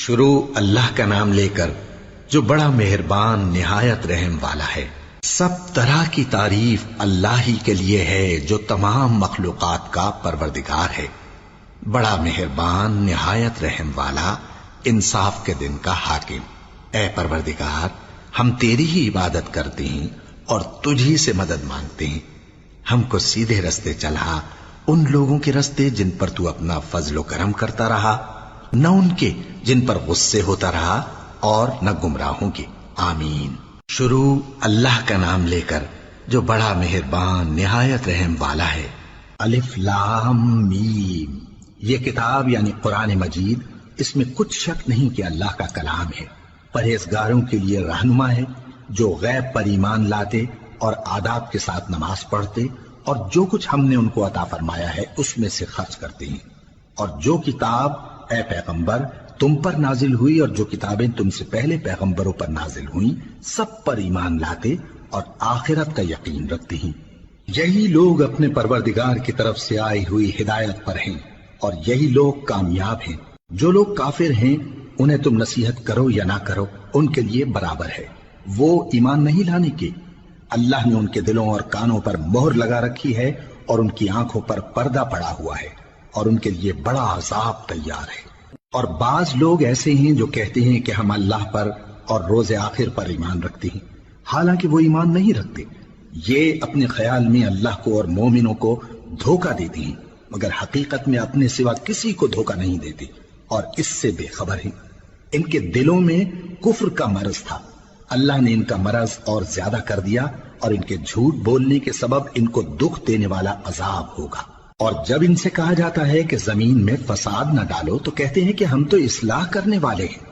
شروع اللہ کا نام لے کر جو بڑا مہربان نہایت رحم والا ہے۔ سب طرح کی تعریف اللہ ہی کے لیے ہے جو تمام مخلوقات کا پروردگار ہے، بڑا مہربان نہایت رحم والا، انصاف کے دن کا حاکم۔ اے پروردگار، ہم تیری ہی عبادت کرتے ہیں اور تجھی سے مدد مانگتے ہیں۔ ہم کو سیدھے رستے چلا، ان لوگوں کے رستے جن پر تو اپنا فضل و کرم کرتا رہا، نہ ان کے جن پر غصے ہوتا رہا اور نہ گمراہوں کے۔ آمین۔ شروع اللہ کا نام لے کر جو بڑا مہربان نہایت رحم والا ہے۔ الف لام میم۔ یہ کتاب یعنی قرآن مجید، اس میں کچھ شک نہیں کہ اللہ کا کلام ہے، پرہیزگاروں کے لیے رہنما ہے، جو غیب پر ایمان لاتے اور آداب کے ساتھ نماز پڑھتے اور جو کچھ ہم نے ان کو عطا فرمایا ہے اس میں سے خرچ کرتے ہیں، اور جو کتاب اے پیغمبر تم پر نازل ہوئی اور جو کتابیں تم سے پہلے پیغمبروں پر نازل ہوئیں سب پر ایمان لاتے اور آخرت کا یقین رکھتے ہیں۔ یہی لوگ اپنے پروردگار کی طرف سے آئی ہوئی ہدایت پر ہیں اور یہی لوگ کامیاب ہیں۔ جو لوگ کافر ہیں انہیں تم نصیحت کرو یا نہ کرو ان کے لیے برابر ہے، وہ ایمان نہیں لانے کے۔ اللہ نے ان کے دلوں اور کانوں پر مہر لگا رکھی ہے اور ان کی آنکھوں پر پردہ پڑا ہوا ہے اور ان کے لیے بڑا عذاب تیار ہے۔ اور بعض لوگ ایسے ہیں جو کہتے ہیں کہ ہم اللہ پر اور روز آخر پر ایمان رکھتے ہیں، حالانکہ وہ ایمان نہیں رکھتے۔ یہ اپنے خیال میں اللہ کو اور مومنوں کو دھوکہ دیتے ہیں، مگر حقیقت میں اپنے سوا کسی کو دھوکہ نہیں دیتے اور اس سے بے خبر ہیں۔ ان کے دلوں میں کفر کا مرض تھا، اللہ نے ان کا مرض اور زیادہ کر دیا اور ان کے جھوٹ بولنے کے سبب ان کو دکھ دینے والا عذاب ہوگا۔ اور جب ان سے کہا جاتا ہے کہ زمین میں فساد نہ ڈالو تو کہتے ہیں کہ ہم تو اصلاح کرنے والے ہیں۔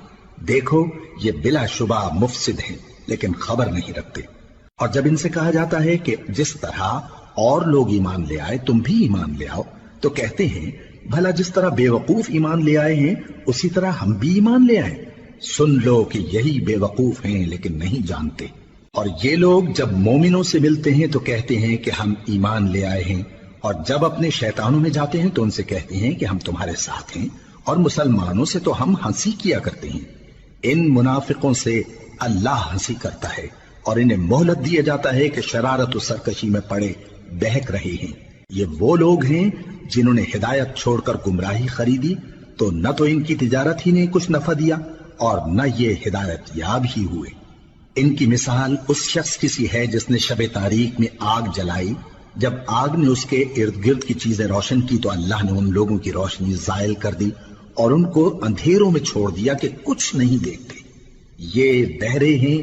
دیکھو یہ بلا شبہ مفسد ہیں لیکن خبر نہیں رکھتے۔ اور جب ان سے کہا جاتا ہے کہ جس طرح اور لوگ ایمان لے آئے تم بھی ایمان لے آؤ تو کہتے ہیں بھلا جس طرح بے وقوف ایمان لے آئے ہیں اسی طرح ہم بھی ایمان لے آئے۔ سن لو کہ یہی بے وقوف ہیں لیکن نہیں جانتے۔ اور یہ لوگ جب مومنوں سے ملتے ہیں تو کہتے ہیں کہ ہم ایمان لے آئے ہیں، اور جب اپنے شیطانوں میں جاتے ہیں تو ان سے کہتے ہیں کہ ہم تمہارے ساتھ ہیں، اور مسلمانوں سے تو ہم ہنسی کیا کرتے ہیں۔ ان منافقوں سے اللہ ہنسی کرتا ہے اور انہیں مہلت دیا جاتا ہے کہ شرارت و سرکشی میں پڑے بہک رہے ہیں۔ یہ وہ لوگ ہیں جنہوں نے ہدایت چھوڑ کر گمراہی خریدی، تو نہ تو ان کی تجارت ہی نے کچھ نفع دیا اور نہ یہ ہدایت یاب ہی ہوئے۔ ان کی مثال اس شخص کی سی ہے جس نے شب تاریک میں آگ جلائی، جب آگ نے اس کے ارد گرد کی چیزیں روشن کی تو اللہ نے ان لوگوں کی روشنی زائل کر دی اور ان کو اندھیروں میں چھوڑ دیا کہ کچھ نہیں دیکھتے۔ یہ بہرے ہیں،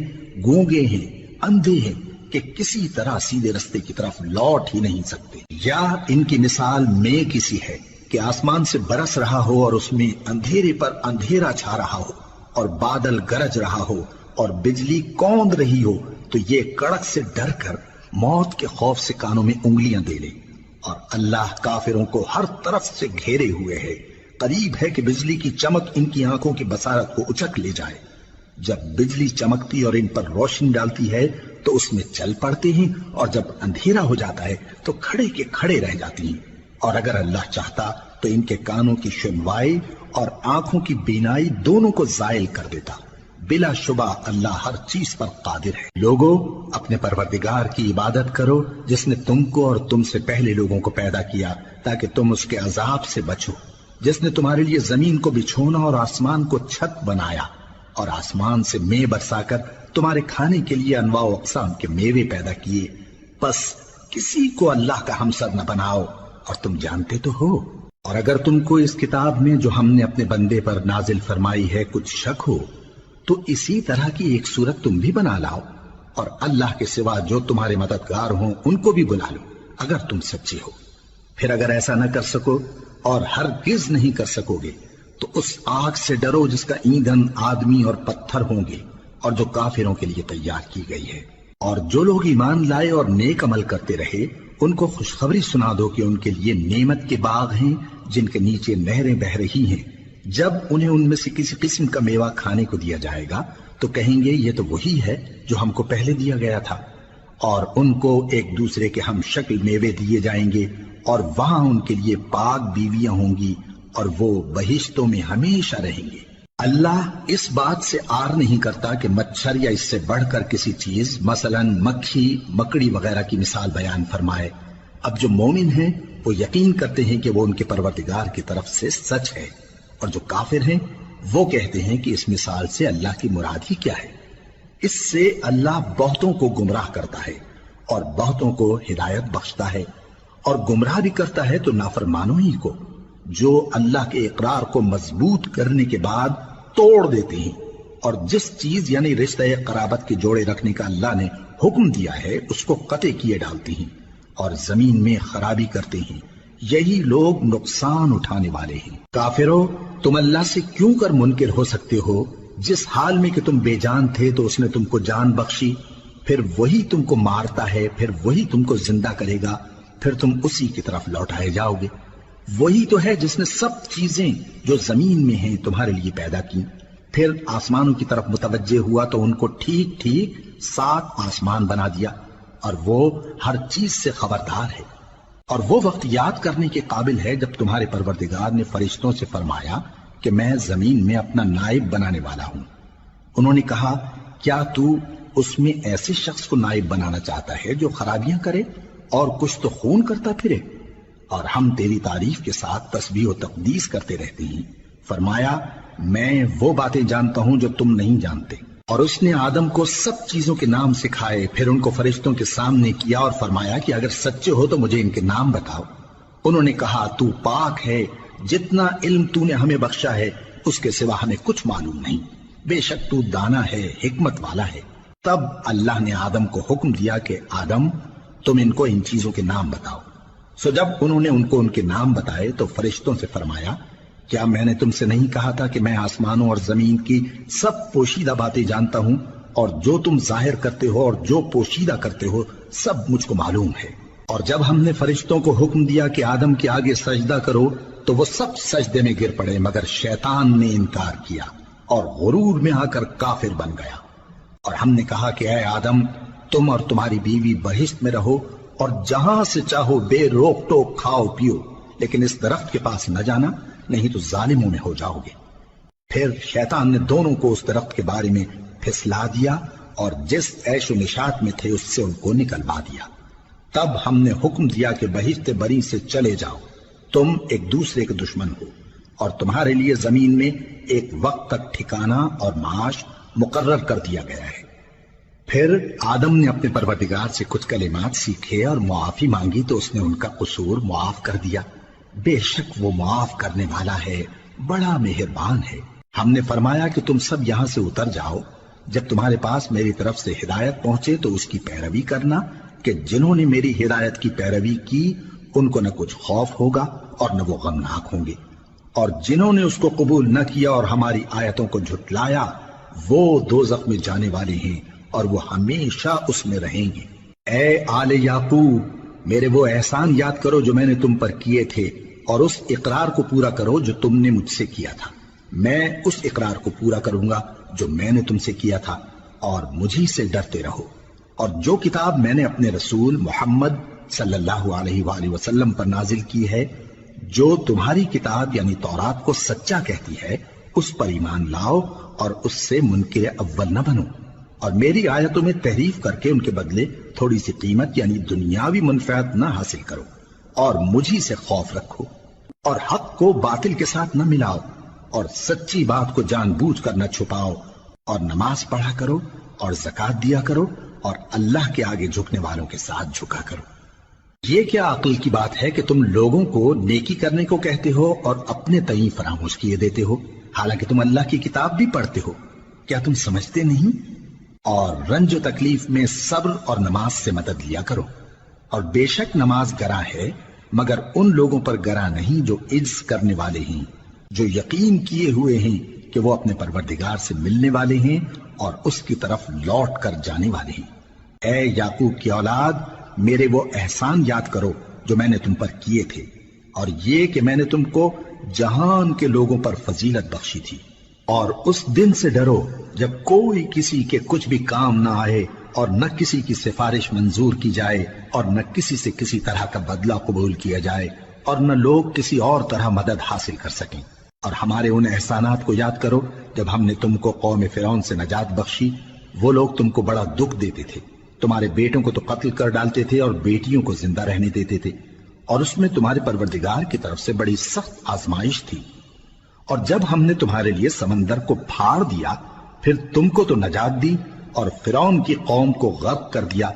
گونگے ہیں، اندھے ہیں کہ کسی طرح سیدھے رستے کی طرف لوٹ ہی نہیں سکتے۔ یا ان کی مثال میں کسی ہے کہ آسمان سے برس رہا ہو اور اس میں اندھیرے پر اندھیرا چھا رہا ہو اور بادل گرج رہا ہو اور بجلی کوند رہی ہو تو یہ کڑک سے ڈر کر موت کے خوف سے کانوں میں انگلیاں دے لے۔ اور اللہ کافروں کو ہر طرف سے گھیرے ہوئے ہے، قریب ہے کہ بجلی کی چمک ان کی آنکھوں کی بصارت کو اچک لے جائے۔ جب بجلی چمکتی اور ان پر روشنی ڈالتی ہے تو اس میں چل پڑتے ہیں، اور جب اندھیرا ہو جاتا ہے تو کھڑے کے کھڑے رہ جاتی ہیں۔ اور اگر اللہ چاہتا تو ان کے کانوں کی سنوائی اور آنکھوں کی بینائی دونوں کو زائل کر دیتا۔ بلا شبہ اللہ ہر چیز پر قادر ہے۔ لوگوں اپنے پروردگار کی عبادت کرو جس نے تم کو اور تم سے پہلے لوگوں کو پیدا کیا تاکہ تم اس کے عذاب سے بچو، جس نے تمہارے لیے زمین کو بچھونا اور آسمان کو چھت بنایا اور آسمان سے مے برسا کر تمہارے کھانے کے لیے انواع و اقسام کے میوے پیدا کیے۔ بس کسی کو اللہ کا ہمسر نہ بناؤ، اور تم جانتے تو ہو۔ اور اگر تم کو اس کتاب میں جو ہم نے اپنے بندے پر نازل فرمائی ہے کچھ شک ہو تو اسی طرح کی ایک صورت تم بھی بنا لاؤ، اور اللہ کے سوا جو تمہارے مددگار ہوں ان کو بھی بلا لو اگر تم سچے ہو۔ پھر اگر ایسا نہ کر سکو اور ہرگز نہیں کر سکو گے تو اس آگ سے ڈرو جس کا ایندھن آدمی اور پتھر ہوں گے اور جو کافروں کے لیے تیار کی گئی ہے۔ اور جو لوگ ایمان لائے اور نیک عمل کرتے رہے ان کو خوشخبری سنا دو کہ ان کے لیے نعمت کے باغ ہیں جن کے نیچے نہریں بہ رہی ہیں۔ جب انہیں ان میں سے کسی قسم کا میوہ کھانے کو دیا جائے گا تو کہیں گے یہ تو وہی ہے جو ہم کو پہلے دیا گیا تھا، اور ان کو ایک دوسرے کے ہم شکل میوے دیے جائیں گے، اور وہاں ان کے لیے پاک بیویاں ہوں گی اور وہ بہشتوں میں ہمیشہ رہیں گے۔ اللہ اس بات سے آر نہیں کرتا کہ مچھر یا اس سے بڑھ کر کسی چیز مثلاً مکھی مکڑی وغیرہ کی مثال بیان فرمائے۔ اب جو مومن ہیں وہ یقین کرتے ہیں کہ وہ ان کے پروردگار کی طرف سے سچ ہے، اور جو کافر ہیں وہ کہتے ہیں کہ اس مثال سے اللہ کی مراد ہی کیا ہے۔ اس سے اللہ بہتوں کو گمراہ کرتا ہے اور بہتوں کو ہدایت بخشتا ہے، اور گمراہ بھی کرتا ہے تو نافرمانوں ہی کو، جو اللہ کے اقرار کو مضبوط کرنے کے بعد توڑ دیتے ہیں، اور جس چیز یعنی رشتہ قرابت کے جوڑے رکھنے کا اللہ نے حکم دیا ہے اس کو قطع کیے ڈالتے ہیں اور زمین میں خرابی کرتے ہیں۔ یہی لوگ نقصان اٹھانے والے ہیں۔ کافرو، تم اللہ سے کیوں کر منکر ہو سکتے ہو؟ جس حال میں کہ تم بے جان تھے تو اس نے تم کو جان بخشی، پھر وہی تم کو مارتا ہے، پھر وہی تم کو زندہ کرے گا، پھر تم اسی کی طرف لوٹائے جاؤ گے۔ وہی تو ہے جس نے سب چیزیں جو زمین میں ہیں تمہارے لیے پیدا کی، پھر آسمانوں کی طرف متوجہ ہوا تو ان کو ٹھیک ٹھیک 7 آسمان بنا دیا، اور وہ ہر چیز سے خبردار ہے۔ اور وہ وقت یاد کرنے کے قابل ہے جب تمہارے پروردگار نے فرشتوں سے فرمایا کہ میں زمین میں اپنا نائب بنانے والا ہوں۔ انہوں نے کہا، کیا تو اس میں ایسے شخص کو نائب بنانا چاہتا ہے جو خرابیاں کرے اور کچھ تو خون کرتا پھرے؟ اور ہم تیری تعریف کے ساتھ تسبیح و تقدیس کرتے رہتے ہیں۔ فرمایا، میں وہ باتیں جانتا ہوں جو تم نہیں جانتے۔ اور اس نے آدم کو سب چیزوں کے نام سکھائے، پھر ان کو فرشتوں کے سامنے کیا اور فرمایا کہ اگر سچے ہو تو مجھے ان کے نام بتاؤ۔ انہوں نے کہا، تو پاک ہے، جتنا علم تو نے ہمیں بخشا ہے اس کے سوا ہمیں کچھ معلوم نہیں، بے شک تو دانا ہے، حکمت والا ہے۔ تب اللہ نے آدم کو حکم دیا کہ آدم، تم ان کو ان چیزوں کے نام بتاؤ۔ سو جب انہوں نے ان کو ان کے نام بتائے تو فرشتوں سے فرمایا، کیا میں نے تم سے نہیں کہا تھا کہ میں آسمانوں اور زمین کی سب پوشیدہ باتیں جانتا ہوں، اور جو تم ظاہر کرتے ہو اور جو پوشیدہ کرتے ہو سب مجھ کو معلوم ہے۔ اور جب ہم نے فرشتوں کو حکم دیا کہ آدم کے آگے سجدہ کرو تو وہ سب سجدے میں گر پڑے مگر شیطان نے انکار کیا اور غرور میں آ کر کافر بن گیا۔ اور ہم نے کہا کہ اے آدم، تم اور تمہاری بیوی بہشت میں رہو اور جہاں سے چاہو بے روک ٹوک کھاؤ پیو، لیکن اس درخت کے پاس نہ جانا، نہیں تو ظالموں میں ہو جاؤ گے۔ پھر شیطان نے دونوں کو اس درخت کے بارے میں پھسلا دیا اور جس عیش و نشاط میں تھے اس سے ان کو نکلوا دیا۔ تب ہم نے حکم دیا کہ بہشت بری سے چلے جاؤ، تم ایک دوسرے کے دشمن ہو، اور تمہارے لیے زمین میں ایک وقت تک ٹھکانہ اور معاش مقرر کر دیا گیا ہے۔ پھر آدم نے اپنے پروردگار سے کچھ کلمات سیکھے اور معافی مانگی تو اس نے ان کا قصور معاف کر دیا۔ بے شک وہ معاف کرنے والا ہے، بڑا مہربان ہے۔ ہم نے فرمایا کہ تم سب یہاں سے اتر جاؤ، جب تمہارے پاس میری طرف سے ہدایت پہنچے تو اس کی پیروی کرنا، کہ جنہوں نے میری ہدایت کی پیروی کی ان کو نہ کچھ خوف ہوگا اور نہ وہ غمناک ہوں گے، اور جنہوں نے اس کو قبول نہ کیا اور ہماری آیتوں کو جھٹلایا وہ دوزخ میں جانے والے ہیں اور وہ ہمیشہ اس میں رہیں گے۔ اے آل یعقوب، میرے وہ احسان یاد کرو جو میں نے تم پر کیے تھے، اور اس اقرار کو پورا کرو جو تم نے مجھ سے کیا تھا۔ میں اس اقرار کو پورا کروں گا جو میں نے تم سے کیا تھا، اور مجھی سے ڈرتے رہو۔ اور جو کتاب میں نے اپنے رسول محمد صلی اللہ علیہ وآلہ وسلم پر نازل کی ہے، جو تمہاری کتاب یعنی تورات کو سچا کہتی ہے، اس پر ایمان لاؤ اور اس سے منکر اول نہ بنو، اور میری آیتوں میں تحریف کر کے ان کے بدلے تھوڑی سی قیمت یعنی دنیاوی منفعت نہ حاصل کرو، اور مجھی سے خوف رکھو، اور حق کو باطل کے ساتھ نہ ملاؤ، اور سچی بات کو جان بوجھ کر نہ چھپاؤ، اور نماز پڑھا کرو اور زکوٰۃ دیا کرو، اور اللہ کے آگے جھکنے والوں کے ساتھ جھکا کرو۔ یہ کیا عقل کی بات ہے کہ تم لوگوں کو نیکی کرنے کو کہتے ہو اور اپنے تئیں فراموش کیے دیتے ہو، حالانکہ تم اللہ کی کتاب بھی پڑھتے ہو؟ کیا تم سمجھتے نہیں؟ اور رنج و تکلیف میں صبر اور نماز سے مدد لیا کرو، اور بے شک نماز گراں ہے مگر ان لوگوں پر گراں نہیں جو عجز کرنے والے ہیں، جو یقین کیے ہوئے ہیں کہ وہ اپنے پروردگار سے ملنے والے ہیں اور اس کی طرف لوٹ کر جانے والے ہیں۔ اے یعقوب کی اولاد، میرے وہ احسان یاد کرو جو میں نے تم پر کیے تھے، اور یہ کہ میں نے تم کو جہان کے لوگوں پر فضیلت بخشی تھی۔ اور اس دن سے ڈرو جب کوئی کسی کے کچھ بھی کام نہ آئے، اور نہ کسی کی سفارش منظور کی جائے، اور نہ کسی سے کسی طرح کا بدلہ قبول کیا جائے، اور نہ لوگ کسی اور طرح مدد حاصل کر سکیں۔ اور ہمارے ان احسانات کو یاد کرو جب ہم نے تم کو قوم فرعون سے نجات بخشی۔ وہ لوگ تم کو بڑا دکھ دیتے تھے، تمہارے بیٹوں کو تو قتل کر ڈالتے تھے اور بیٹیوں کو زندہ رہنے دیتے تھے، اور اس میں تمہارے پروردگار کی طرف سے بڑی سخت آزمائش تھی۔ اور جب ہم نے تمہارے لیے سمندر کو پھاڑ دیا، پھر تم کو تو نجات دی اور فرعون کی قوم کو غرق کر دیا،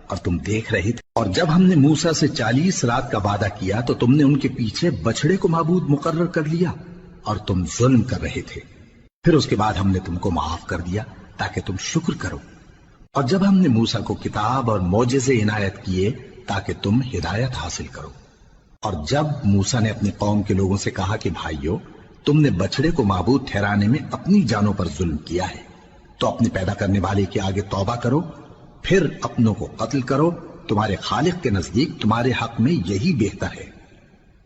اور تم دیکھ رہے تھے۔ اور جب ہم نے موسیٰ سے 40 رات کا وعدہ کیا تو تم نے ان کے پیچھے بچڑے کو معبود مقرر کر لیا اور تم ظلم کر رہے تھے۔ پھر اس کے بعد ہم نے تم کو معاف کر دیا تاکہ تم شکر کرو۔ اور جب ہم نے موسیٰ کو کتاب اور معجزے عنایت کیے تاکہ تم ہدایت حاصل کرو۔ اور جب موسیٰ نے اپنی قوم کے لوگوں سے کہا کہ بھائیو، تم نے بچڑے کو معبود ٹھہرانے میں اپنی جانوں پر ظلم کیا ہے، تو اپنے پیدا کرنے والے کے آگے توبہ کرو، پھر اپنوں کو قتل کرو، تمہارے خالق کے نزدیک تمہارے حق میں یہی بہتر ہے۔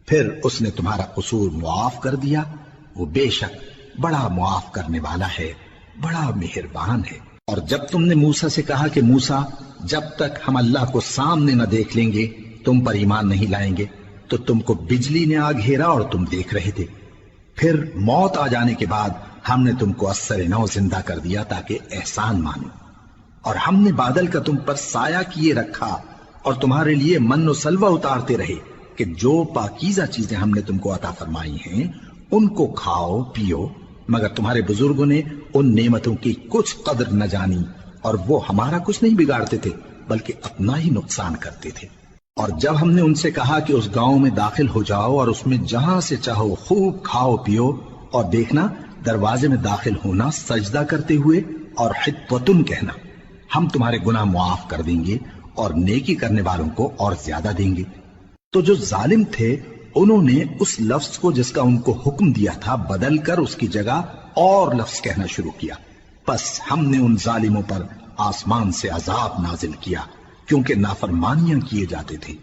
پھر اس نے تمہارا قصور معاف کر دیا، وہ بے شک بڑا معاف کرنے والا ہے، بڑا مہربان ہے۔ اور جب تم نے موسیٰ سے کہا کہ موسیٰ، جب تک ہم اللہ کو سامنے نہ دیکھ لیں گے تم پر ایمان نہیں لائیں گے، تو تم کو بجلی نے آ گھیرا اور تم دیکھ رہے تھے۔ پھر موت آ جانے کے بعد ہم نے تم کو اثر نو زندہ کر دیا تاکہ احسان مانو۔ اور ہم نے بادل کا تم پر سایہ کیے رکھا اور تمہارے لیے من و سلوہ اتارتے رہے کہ جو پاکیزہ چیزیں ہم نے تم کو عطا فرمائی ہیں ان کو کھاؤ پیو، مگر تمہارے بزرگوں نے ان نعمتوں کی کچھ قدر نہ جانی، اور وہ ہمارا کچھ نہیں بگاڑتے تھے بلکہ اپنا ہی نقصان کرتے تھے۔ اور جب ہم نے ان سے کہا کہ اس گاؤں میں داخل ہو جاؤ اور اس میں جہاں سے چاہو خوب کھاؤ پیو، اور دیکھنا دروازے میں داخل ہونا سجدہ کرتے ہوئے اور حطوتن کہنا، ہم تمہارے گناہ معاف کر دیں گے اور نیکی کرنے والوں کو اور زیادہ دیں گے۔ تو جو ظالم تھے انہوں نے اس لفظ کو جس کا ان کو حکم دیا تھا بدل کر اس کی جگہ اور لفظ کہنا شروع کیا، پس ہم نے ان ظالموں پر آسمان سے عذاب نازل کیا کیونکہ نافرمانیاں کیے جاتے تھے۔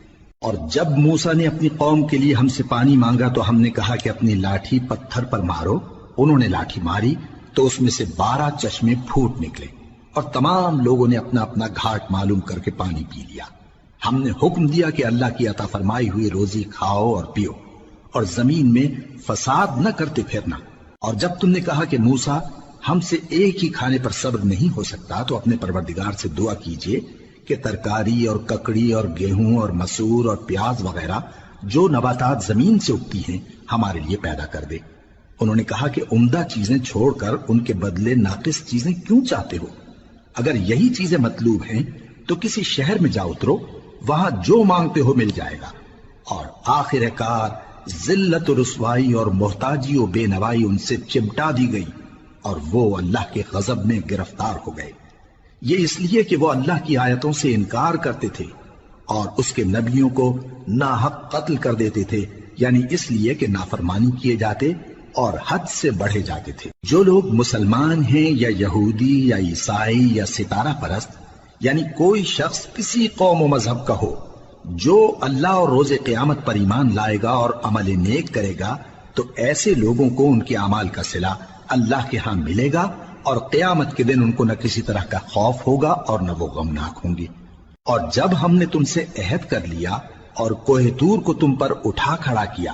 اور جب موسیٰ نے اپنی قوم کے لیے ہم سے پانی مانگا تو ہم نے کہا کہ اپنی لاٹھی پتھر پر مارو۔ انہوں نے لاٹھی ماری تو اس میں سے 12 چشمے پھوٹ نکلے اور تمام لوگوں نے اپنا اپنا گھاٹ معلوم کر کے پانی پی لیا۔ ہم نے حکم دیا کہ اللہ کی عطا فرمائی ہوئی روزی کھاؤ اور پیو اور زمین میں فساد نہ کرتے پھرنا۔ اور جب تم نے کہا کہ موسیٰ، ہم سے ایک ہی کھانے پر صبر نہیں ہو سکتا، تو اپنے پروردگار سے دعا کیجئے کہ ترکاری اور ککڑی اور گیہوں اور مسور اور پیاز وغیرہ جو نباتات زمین سے اگتی ہیں ہمارے لیے پیدا کر دے۔ انہوں نے کہا کہ عمدہ چیزیں چھوڑ کر ان کے بدلے ناقص چیزیں کیوں چاہتے ہو؟ اگر یہی چیزیں مطلوب ہیں تو کسی شہر میں جا اترو، وہاں جو مانگتے ہو مل جائے گا۔ اور آخر کار ذلت و رسوائی اور محتاجی و بے نوائی ان سے چمٹا دی گئی اور وہ اللہ کے غضب میں گرفتار ہو گئے۔ یہ اس لیے کہ وہ اللہ کی آیتوں سے انکار کرتے تھے اور اس کے نبیوں کو ناحق قتل کر دیتے تھے، یعنی اس لیے کہ نافرمانی کیے جاتے اور حد سے بڑھے جاتے تھے۔ جو لوگ مسلمان ہیں یا یہودی یا عیسائی یا ستارہ پرست، یعنی کوئی شخص کسی قوم و مذہب کا ہو، جو اللہ اور روز قیامت پر ایمان لائے گا اور عمل نیک کرے گا، تو ایسے لوگوں کو ان کے اعمال کا صلہ اللہ کے ہاں ملے گا، اور قیامت کے دن ان کو نہ کسی طرح کا خوف ہوگا اور نہ وہ غمناک ہوں گے۔ اور جب ہم نے تم سے عہد کر لیا اور کوہ طور کو تم پر اٹھا کھڑا کیا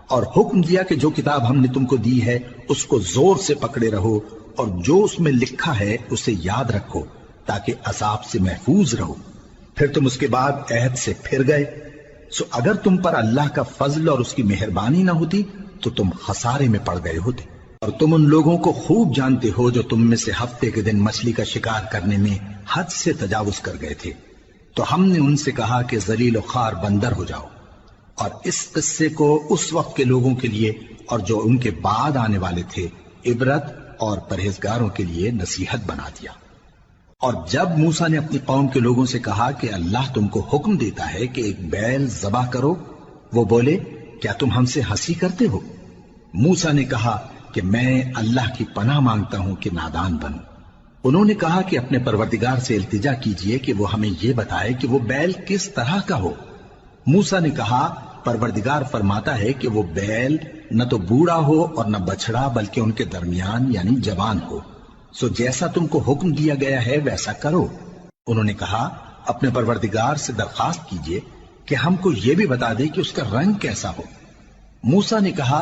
اور حکم دیا کہ جو کتاب ہم نے تم کو دی ہے اس کو زور سے پکڑے رہو اور جو اس میں لکھا ہے اسے یاد رکھو تاکہ عذاب سے محفوظ رہو، پھر تم اس کے بعد عہد سے پھر گئے، سو اگر تم پر اللہ کا فضل اور اس کی مہربانی نہ ہوتی تو تم خسارے میں پڑ گئے ہوتے۔ اور تم ان لوگوں کو خوب جانتے ہو جو تم میں سے ہفتے کے دن مچھلی کا شکار کرنے میں حد سے تجاوز کر گئے تھے، تو ہم نے ان سے کہا کہ ذلیل و خوار بندر ہو جاؤ، اور اس قصے کو اس وقت کے لوگوں کے لیے اور جو ان کے بعد آنے والے تھے عبرت اور پرہیزگاروں کے لیے نصیحت بنا دیا۔ اور جب موسیٰ نے اپنی قوم کے لوگوں سے کہا کہ اللہ تم کو حکم دیتا ہے کہ ایک بیل ذبح کرو، وہ بولے کیا تم ہم سے ہنسی کرتے ہو؟ موسیٰ نے کہا کہ میں اللہ کی پناہ مانگتا ہوں کہ نادان بنوں۔ انہوں نے کہا کہ اپنے پروردگار سے التجا کیجئے کہ وہ ہمیں یہ بتائے کہ وہ بیل کس طرح کا ہو۔ موسیٰ نے کہا پروردگار فرماتا ہے کہ وہ بیل نہ تو بوڑھا ہو اور نہ بچڑا بلکہ ان کے درمیان یعنی جوان ہو، سو جیسا تم کو حکم دیا گیا ہے ویسا کرو۔ انہوں نے کہا اپنے پروردگار سے درخواست کیجئے کہ ہم کو یہ بھی بتا دے کہ اس کا رنگ کیسا ہو۔ موسیٰ نے کہا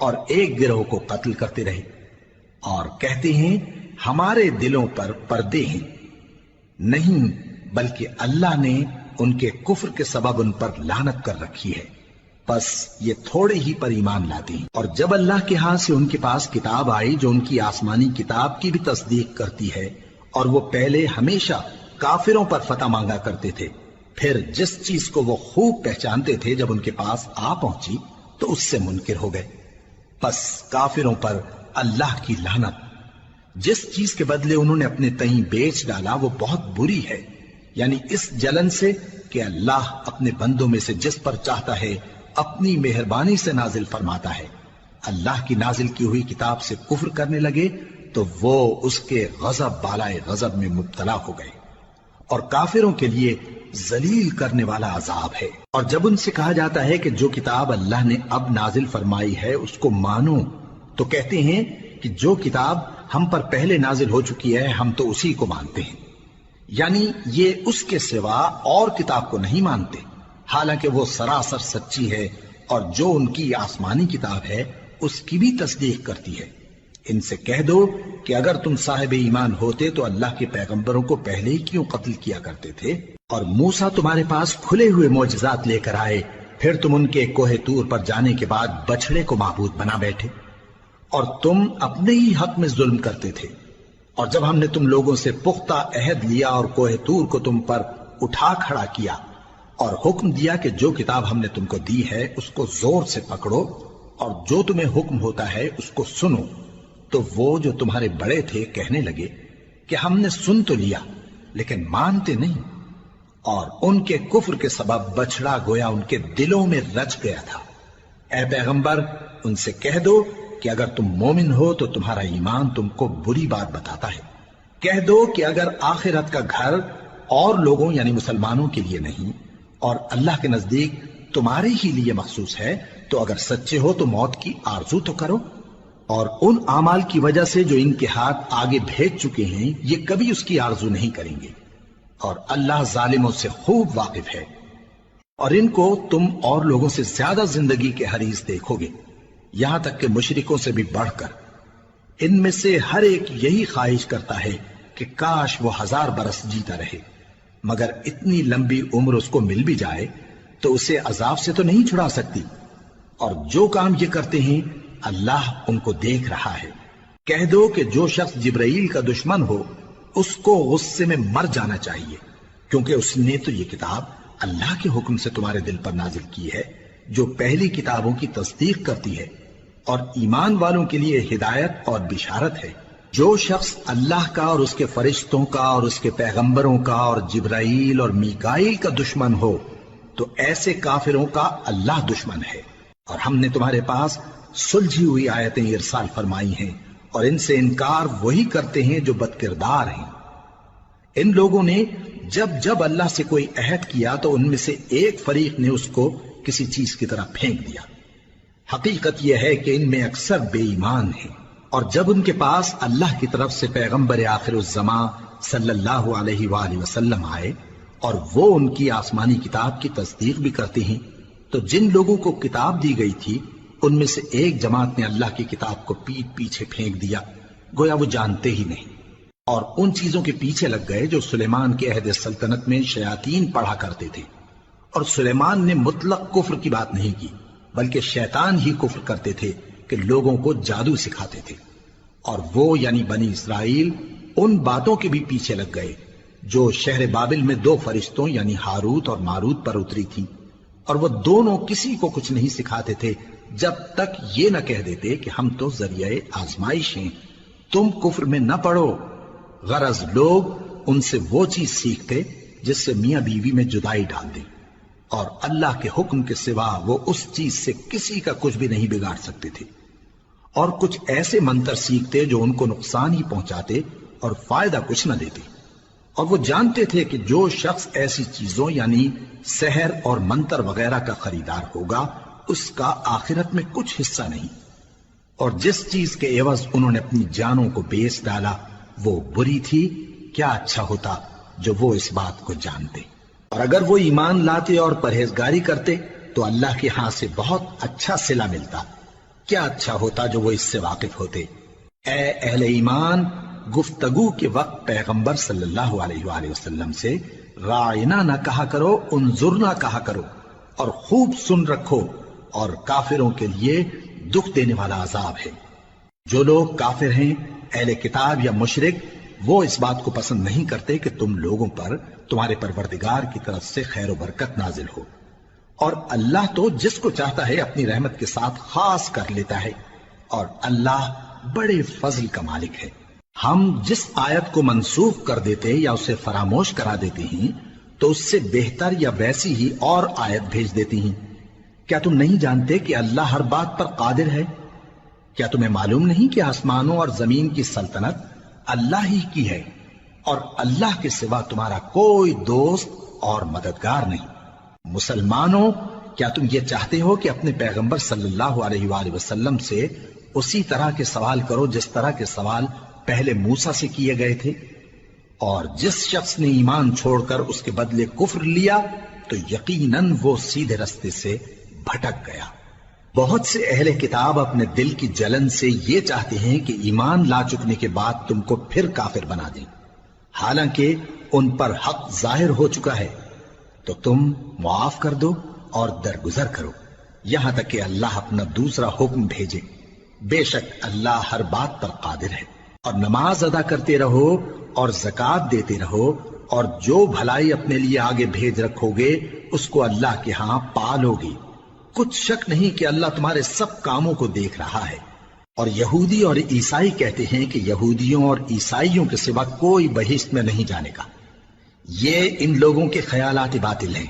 اور ایک گروہ کو قتل کرتے رہے، اور کہتے ہیں ہمارے دلوں پر پردے ہیں، نہیں بلکہ اللہ نے ان کے کفر کے سبب ان پر لعنت کر رکھی ہے، بس یہ تھوڑے ہی پر ایمان لاتے ہیں۔ اور جب اللہ کے ہاں سے ان کے پاس کتاب آئی جو ان کی آسمانی کتاب کی بھی تصدیق کرتی ہے، اور وہ پہلے ہمیشہ کافروں پر فتح مانگا کرتے تھے، پھر جس چیز کو وہ خوب پہچانتے تھے جب ان کے پاس آ پہنچی تو اس سے منکر ہو گئے، بس کافروں پر اللہ کی لعنت۔ جس چیز کے بدلے انہوں نے اپنے تئیں بیچ ڈالا وہ بہت بری ہے، یعنی اس جلن سے کہ اللہ اپنے بندوں میں سے جس پر چاہتا ہے اپنی مہربانی سے نازل فرماتا ہے۔ اللہ کی نازل کی ہوئی کتاب سے کفر کرنے لگے تو وہ اس کے غضب بالائے غضب میں مبتلا ہو گئے، اور کافروں کے لیے ذلیل کرنے والا عذاب ہے۔ اور جب ان سے کہا جاتا ہے کہ جو کتاب اللہ نے اب نازل فرمائی ہے اس کو مانو، تو کہتے ہیں کہ جو کتاب ہم پر پہلے نازل ہو چکی ہے ہم تو اسی کو مانتے ہیں، یعنی یہ اس کے سوا اور کتاب کو نہیں مانتے، حالانکہ وہ سراسر سچی ہے، اور جو ان کی آسمانی کتاب ہے اس کی بھی تصدیق کرتی ہے۔ ان سے کہہ دو کہ اگر تم صاحب ایمان ہوتے تو اللہ کے پیغمبروں کو پہلے ہی کیوں قتل کیا کرتے تھے؟ اور موسیٰ تمہارے پاس کھلے ہوئے معجزات لے کر آئے، پھر تم ان کے کوہ طور پر جانے کے بعد بچڑے کو معبود بنا بیٹھے، اور تم اپنے ہی حق میں ظلم کرتے تھے۔ اور جب ہم نے تم لوگوں سے پختہ عہد لیا اور کوہ طور کو تم پر اٹھا کھڑا کیا، اور حکم دیا کہ جو کتاب ہم نے تم کو دی ہے اس کو زور سے پکڑو، اور جو تمہیں حکم ہوتا ہے اس کو سنو، تو وہ جو تمہارے بڑے تھے کہنے لگے کہ ہم نے سن تو لیا لیکن مانتے نہیں، اور ان کے کفر کے سبب بچڑا گویا ان کے دلوں میں رچ گیا تھا۔ اے پیغمبر ان سے کہہ دو کہ اگر تم مومن ہو تو تمہارا ایمان تم کو بری بات بتاتا ہے۔ کہہ دو کہ اگر آخرت کا گھر اور لوگوں یعنی مسلمانوں کے لیے نہیں اور اللہ کے نزدیک تمہارے ہی لیے مخصوص ہے تو اگر سچے ہو تو موت کی آرزو تو کرو، اور ان اعمال کی وجہ سے جو ان کے ہاتھ آگے بھیج چکے ہیں یہ کبھی اس کی آرزو نہیں کریں گے، اور اللہ ظالموں سے خوب واقف ہے۔ اور ان کو تم اور لوگوں سے زیادہ زندگی کے حریص دیکھو گے، یہاں تک کہ مشرکوں سے بھی بڑھ کر۔ ان میں سے ہر ایک یہی خواہش کرتا ہے کہ کاش وہ 1000 برس جیتا رہے، مگر اتنی لمبی عمر اس کو مل بھی جائے تو اسے عذاب سے تو نہیں چھڑا سکتی، اور جو کام یہ کرتے ہیں اللہ ان کو دیکھ رہا ہے۔ کہہ دو کہ جو شخص جبرائیل کا دشمن ہو اس کو غصے میں مر جانا چاہیے، کیونکہ اس نے تو یہ کتاب اللہ کے حکم سے تمہارے دل پر نازل کی ہے جو پہلی کتابوں کی تصدیق کرتی ہے، اور ایمان والوں کے لیے ہدایت اور بشارت ہے۔ جو شخص اللہ کا اور اس کے فرشتوں کا اور اس کے پیغمبروں کا اور جبرائیل اور میکائیل کا دشمن ہو تو ایسے کافروں کا اللہ دشمن ہے۔ اور ہم نے تمہارے پاس سلجھی ہوئی آیتیں ارسال فرمائی ہیں، اور ان سے انکار وہی کرتے ہیں جو بد کردار ہیں۔ ان لوگوں نے جب جب اللہ سے کوئی عہد کیا تو ان میں سے ایک فریق نے اس کو کسی چیز کی طرح پھینک دیا۔ حقیقت یہ ہے کہ ان میں اکثر بے ایمان ہیں، اور جب ان کے پاس اللہ کی طرف سے پیغمبر آخر الزماں صلی اللہ علیہ وآلہ وسلم آئے اور وہ ان کی آسمانی کتاب کی تصدیق بھی کرتے ہیں، تو جن لوگوں کو کتاب دی گئی تھی ان میں سے ایک جماعت نے اللہ کی کتاب کو پیٹ پیچھے پھینک دیا، گویا وہ جانتے ہی نہیں، اور ان چیزوں کے پیچھے لگ گئے جو سلیمان کے عہد سلطنت میں شیاطین پڑھا کرتے تھے۔ اور سلیمان نے مطلق کفر کی بات نہیں کی، بلکہ شیطان ہی کفر کرتے تھے کہ لوگوں کو جادو سکھاتے تھے، اور وہ یعنی بنی اسرائیل ان باتوں کے بھی پیچھے لگ گئے جو شہر بابل میں 2 فرشتوں یعنی ہاروت اور ماروت پر اتری تھی، اور وہ دونوں کسی کو کچھ نہیں سکھاتے تھے جب تک یہ نہ کہہ دیتے کہ ہم تو ذریعہ آزمائش ہیں، تم کفر میں نہ پڑو۔ غرض لوگ ان سے وہ چیز سیکھتے جس سے میاں بیوی میں جدائی ڈال دیں، اور اللہ کے حکم کے سوا وہ اس چیز سے کسی کا کچھ بھی نہیں بگاڑ سکتے تھے، اور کچھ ایسے منتر سیکھتے جو ان کو نقصان ہی پہنچاتے اور فائدہ کچھ نہ دیتے، اور وہ جانتے تھے کہ جو شخص ایسی چیزوں یعنی سحر اور منتر وغیرہ کا خریدار ہوگا اس کا آخرت میں کچھ حصہ نہیں، اور جس چیز کے عوض انہوں نے اپنی جانوں کو بیچ ڈالا وہ بری تھی، کیا اچھا ہوتا جو وہ اس بات کو جانتے۔ اور اگر وہ ایمان لاتے اور پرہیزگاری کرتے تو اللہ کے ہاں سے بہت اچھا صلہ ملتا، کیا اچھا ہوتا جو وہ اس سے واقف ہوتے۔ اے اہل ایمان، گفتگو کے وقت پیغمبر صلی اللہ علیہ وآلہ وسلم سے رائنا نہ کہا کرو، انظرنا کہا کرو، اور خوب سن رکھو، اور کافروں کے لیے دکھ دینے والا عذاب ہے۔ جو لوگ کافر ہیں، اہل کتاب یا مشرک، وہ اس بات کو پسند نہیں کرتے کہ تم لوگوں پر تمہارے پروردگار کی طرف سے خیر و برکت نازل ہو، اور اللہ تو جس کو چاہتا ہے اپنی رحمت کے ساتھ خاص کر لیتا ہے، اور اللہ بڑے فضل کا مالک ہے۔ ہم جس آیت کو منسوخ کر دیتے یا اسے فراموش کرا دیتے ہیں تو اس سے بہتر یا ویسی ہی اور آیت بھیج دیتی ہیں۔ کیا تم نہیں جانتے کہ اللہ ہر بات پر قادر ہے؟ کیا تمہیں معلوم نہیں کہ آسمانوں اور زمین کی سلطنت اللہ ہی کی ہے، اور اللہ کے سوا تمہارا کوئی دوست اور مددگار نہیں؟ مسلمانوں، کیا تم یہ چاہتے ہو کہ اپنے پیغمبر صلی اللہ علیہ وآلہ وسلم سے اسی طرح کے سوال کرو جس طرح کے سوال پہلے موسیٰ سے کیے گئے تھے؟ اور جس شخص نے ایمان چھوڑ کر اس کے بدلے کفر لیا تو یقیناً وہ سیدھے رستے سے بھٹک گیا۔ بہت سے اہل کتاب اپنے دل کی جلن سے یہ چاہتے ہیں کہ ایمان لا چکنے کے بعد تم کو پھر کافر بنا دیں، حالانکہ ان پر حق ظاہر ہو چکا ہے۔ تو تم معاف کر دو اور درگزر کرو یہاں تک کہ اللہ اپنا دوسرا حکم بھیجے۔ بے شک اللہ ہر بات پر قادر ہے۔ اور نماز ادا کرتے رہو اور زکوٰۃ دیتے رہو، اور جو بھلائی اپنے لیے آگے بھیج رکھو گے اس کو اللہ کے ہاں پالو گے۔ کچھ شک نہیں کہ اللہ تمہارے سب کاموں کو دیکھ رہا ہے۔ اور یہودی اور عیسائی کہتے ہیں کہ یہودیوں اور عیسائیوں کے سوا کوئی بہشت میں نہیں جانے کا۔ یہ ان لوگوں کے خیالات باطل ہیں۔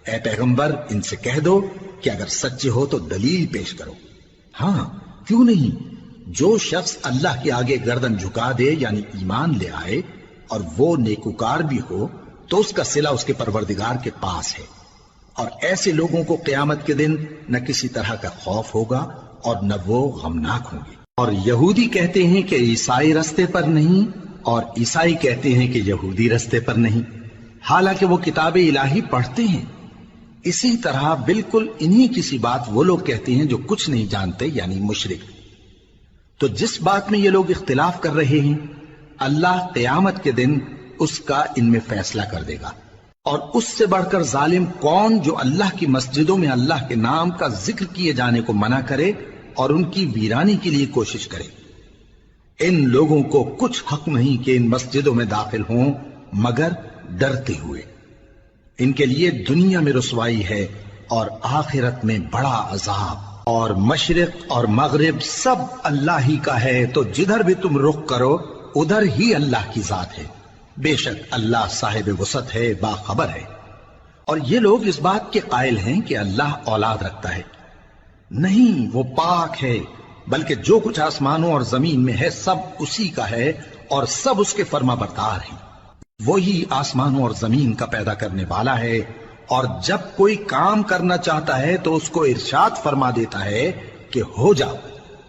اے پیغمبر، ان سے کہہ دو کہ اگر سچے ہو تو دلیل پیش کرو۔ ہاں، کیوں نہیں؟ جو شخص اللہ کے آگے گردن جھکا دے یعنی ایمان لے آئے اور وہ نیکوکار بھی ہو تو اس کا صلہ اس کے پروردگار کے پاس ہے۔ اور ایسے لوگوں کو قیامت کے دن نہ کسی طرح کا خوف ہوگا اور نہ وہ غمناک ہوں گے۔ اور یہودی کہتے ہیں کہ عیسائی رستے پر نہیں، اور عیسائی کہتے ہیں کہ یہودی رستے پر نہیں، حالانکہ وہ کتاب الہی پڑھتے ہیں۔ اسی طرح بالکل انہی کسی بات وہ لوگ کہتے ہیں جو کچھ نہیں جانتے یعنی مشرک۔ تو جس بات میں یہ لوگ اختلاف کر رہے ہیں اللہ قیامت کے دن اس کا ان میں فیصلہ کر دے گا۔ اور اس سے بڑھ کر ظالم کون جو اللہ کی مسجدوں میں اللہ کے نام کا ذکر کیے جانے کو منع کرے اور ان کی ویرانی کے لیے کوشش کرے۔ ان لوگوں کو کچھ حق نہیں کہ ان مسجدوں میں داخل ہوں مگر ڈرتے ہوئے۔ ان کے لیے دنیا میں رسوائی ہے اور آخرت میں بڑا عذاب۔ اور مشرق اور مغرب سب اللہ ہی کا ہے، تو جدھر بھی تم رخ کرو ادھر ہی اللہ کی ذات ہے۔ بے شک اللہ صاحب وسعت ہے، باخبر ہے۔ اور یہ لوگ اس بات کے قائل ہیں کہ اللہ اولاد رکھتا ہے۔ نہیں، وہ پاک ہے، بلکہ جو کچھ آسمانوں اور زمین میں ہے سب اسی کا ہے اور سب اس کے فرما بردار ہیں۔ وہی آسمانوں اور زمین کا پیدا کرنے والا ہے، اور جب کوئی کام کرنا چاہتا ہے تو اس کو ارشاد فرما دیتا ہے کہ ہو جاؤ،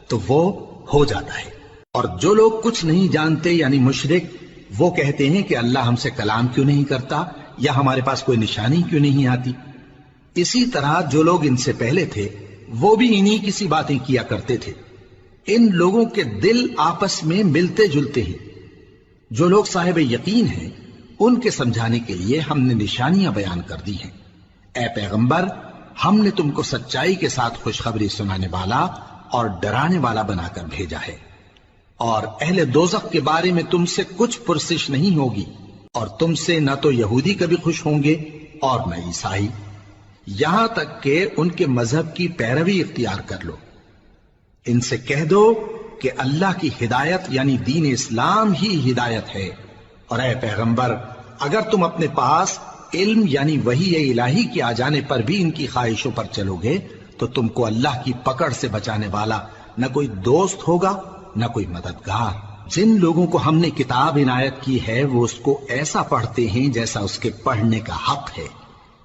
تو وہ ہو جاتا ہے۔ اور جو لوگ کچھ نہیں جانتے یعنی مشرک، وہ کہتے ہیں کہ اللہ ہم سے کلام کیوں نہیں کرتا یا ہمارے پاس کوئی نشانی کیوں نہیں آتی۔ اسی طرح جو لوگ ان سے پہلے تھے وہ بھی انہی کسی باتیں کیا کرتے تھے۔ ان لوگوں کے دل آپس میں ملتے جلتے ہیں۔ جو لوگ صاحب یقین ہیں ان کے سمجھانے کے لیے ہم نے نشانیاں بیان کر دی ہیں۔ اے پیغمبر، ہم نے تم کو سچائی کے ساتھ خوشخبری سنانے والا اور ڈرانے والا بنا کر بھیجا ہے۔ اور اہل دوزخ کے بارے میں تم سے کچھ پرسش نہیں ہوگی، اور تم سے نہ تو یہودی کبھی خوش ہوں گے اور نہ عیسائی، یہاں تک کہ ان کے مذہب کی پیروی اختیار کر لو۔ ان سے کہہ دو کہ اللہ کی ہدایت یعنی دین اسلام ہی ہدایت ہے۔ اور اے پیغمبر، اگر تم اپنے پاس علم یعنی وحی الہی کے آ جانے پر بھی ان کی خواہشوں پر چلو گے تو تم کو اللہ کی پکڑ سے بچانے والا نہ کوئی دوست ہوگا نہ کوئی مددگار۔ جن لوگوں کو ہم نے کتاب عنایت کی ہے وہ اس کو ایسا پڑھتے ہیں جیسا اس کے پڑھنے کا حق ہے،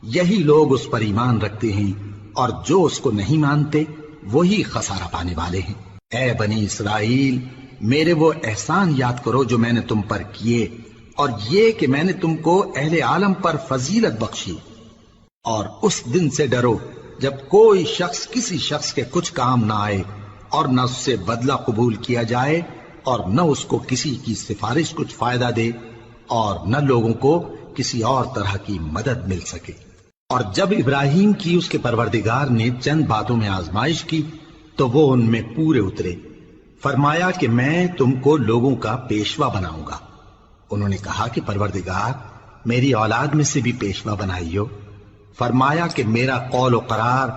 یہی لوگ اس پر ایمان رکھتے ہیں، اور جو اس کو نہیں مانتے وہی خسارہ پانے والے ہیں۔ اے بنی اسرائیل، میرے وہ احسان یاد کرو جو میں نے تم پر کیے، اور یہ کہ میں نے تم کو اہل عالم پر فضیلت بخشی۔ اور اس دن سے ڈرو جب کوئی شخص کسی شخص کے کچھ کام نہ آئے، اور نہ اس سے بدلہ قبول کیا جائے اور نہ اس کو کسی کی سفارش کچھ فائدہ دے اور نہ لوگوں کو کسی اور طرح کی مدد مل سکے۔ اور جب ابراہیم کی اس کے پروردگار نے چند باتوں میں آزمائش کی تو وہ ان میں پورے اترے۔ فرمایا کہ میں تم کو لوگوں کا پیشوا بناؤں گا۔ انہوں نے کہا کہ پروردگار میری اولاد میں سے بھی پیشوا بنائیو۔ فرمایا کہ میرا قول و قرار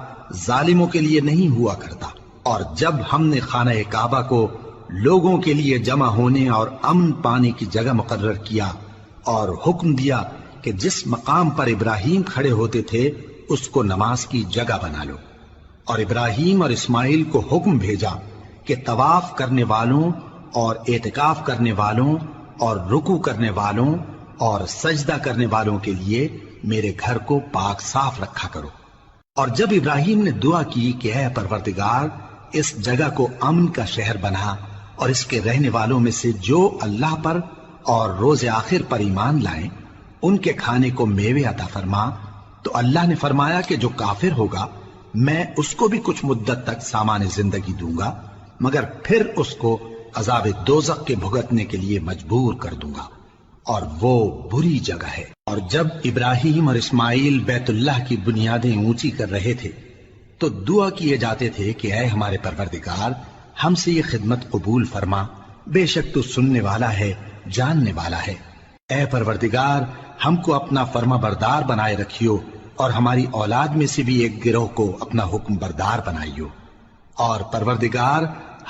ظالموں کے لیے نہیں ہوا کرتا۔ اور جب ہم نے خانہ کعبہ کو لوگوں کے لیے جمع ہونے اور امن پانے کی جگہ مقرر کیا اور حکم دیا کہ جس مقام پر ابراہیم کھڑے ہوتے تھے اس کو نماز کی جگہ بنا لو، اور ابراہیم اور اسماعیل کو حکم بھیجا کہ طواف کرنے والوں اور اعتکاف کرنے والوں اور رکوع کرنے والوں اور سجدہ کرنے والوں کے لیے میرے گھر کو پاک صاف رکھا کرو۔ اور جب ابراہیم نے دعا کی کہ اے پروردگار اس جگہ کو امن کا شہر بنا اور اس کے رہنے والوں میں سے جو اللہ پر اور روز آخر پر ایمان لائیں ان کے کھانے کو میوے عطا فرما، تو اللہ نے فرمایا کہ جو کافر ہوگا میں اس کو بھی کچھ مدت تک سامان زندگی دوں گا، مگر پھر اس کو عذاب دوزخ کے بھگتنے کے لیے مجبور کر دوں گا، اور وہ بری جگہ ہے۔ اور جب ابراہیم اور اسماعیل بیت اللہ کی بنیادیں اونچی کر رہے تھے تو دعا کیے جاتے تھے کہ اے ہمارے پروردگار ہم سے یہ خدمت قبول فرما، بے شک تو سننے والا ہے، جاننے والا ہے۔ اے پروردگار ہم کو اپنا فرما بردار بنائے رکھیو اور ہماری اولاد میں سے بھی ایک گروہ کو اپنا حکم بردار بنائیو، اور پروردگار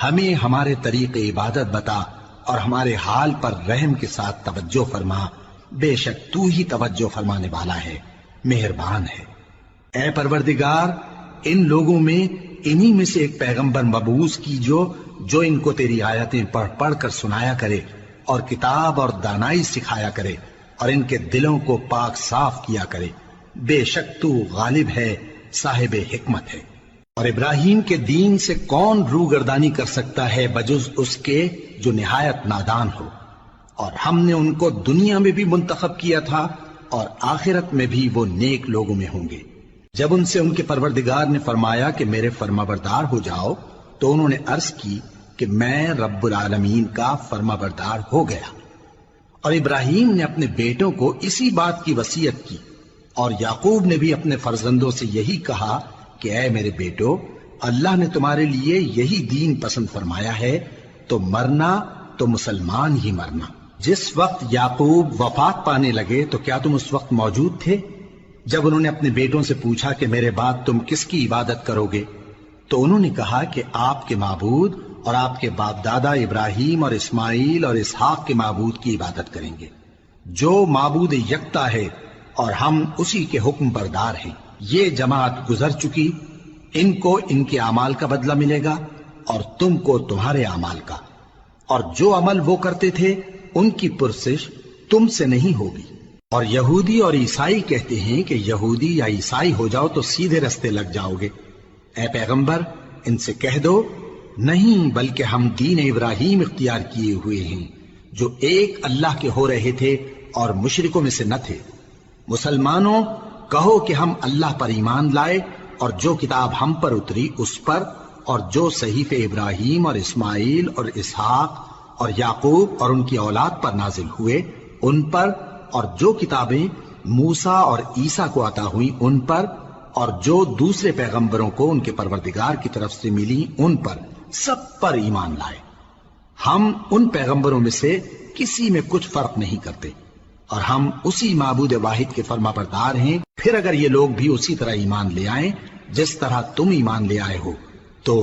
ہمیں ہمارے طریق عبادت بتا اور ہمارے حال پر رحم کے ساتھ توجہ فرما، بے شک تو ہی توجہ فرمانے والا ہے، مہربان ہے۔ اے پروردگار ان لوگوں میں انہی میں سے ایک پیغمبر مبعوث کیجو جو ان کو تیری آیتیں پڑھ پڑھ کر سنایا کرے اور کتاب اور دانائی سکھایا کرے اور ان کے دلوں کو پاک صاف کیا کرے، بے شک تو غالب ہے، صاحب حکمت ہے۔ اور ابراہیم کے دین سے کون روگردانی کر سکتا ہے بجز اس کے جو نہایت نادان ہو، اور ہم نے ان کو دنیا میں بھی منتخب کیا تھا اور آخرت میں بھی وہ نیک لوگوں میں ہوں گے۔ جب ان سے ان کے پروردگار نے فرمایا کہ میرے فرمانبردار ہو جاؤ تو انہوں نے عرض کی کہ میں رب العالمین کا فرمانبردار ہو گیا۔ اور ابراہیم نے اپنے بیٹوں کو اسی بات کی وصیت کی، اور یعقوب نے بھی اپنے فرزندوں سے یہی کہا کہ اے میرے بیٹو اللہ نے تمہارے لیے یہی دین پسند فرمایا ہے، تو مرنا تو مسلمان ہی مرنا۔ جس وقت یعقوب وفات پانے لگے تو کیا تم اس وقت موجود تھے جب انہوں نے اپنے بیٹوں سے پوچھا کہ میرے بعد تم کس کی عبادت کرو گے؟ تو انہوں نے کہا کہ آپ کے معبود اور آپ کے باپ دادا ابراہیم اور اسماعیل اور اسحاق کے معبود کی عبادت کریں گے، جو معبود یکتا ہے اور ہم اسی کے حکم بردار ہیں۔ یہ جماعت گزر چکی، ان کو ان کے اعمال کا بدلہ ملے گا اور تم کو تمہارے اعمال کا، اور جو عمل وہ کرتے تھے ان کی پرسش تم سے نہیں ہوگی۔ اور یہودی اور عیسائی کہتے ہیں کہ یہودی یا عیسائی ہو جاؤ تو سیدھے رستے لگ جاؤ گے۔ اے پیغمبر ان سے کہہ دو نہیں، بلکہ ہم دین ابراہیم اختیار کیے ہوئے ہیں جو ایک اللہ کے ہو رہے تھے اور مشرکوں میں سے نہ تھے۔ مسلمانوں کہو کہ ہم اللہ پر ایمان لائے اور جو کتاب ہم پر اتری اس پر، اور جو صحیفے ابراہیم اور اسماعیل اور اسحاق اور یعقوب اور ان کی اولاد پر نازل ہوئے ان پر، اور جو کتابیں موسیٰ اور عیسیٰ کو عطا ہوئیں ان پر، اور جو دوسرے پیغمبروں کو ان کے پروردگار کی طرف سے ملی ان پر، سب پر ایمان لائے۔ ہم ان پیغمبروں میں سے کسی میں کچھ فرق نہیں کرتے، اور ہم اسی معبود واحد کے فرما بردار ہیں۔ پھر اگر یہ لوگ بھی اسی طرح ایمان لے آئیں جس طرح تم ایمان لے آئے ہو تو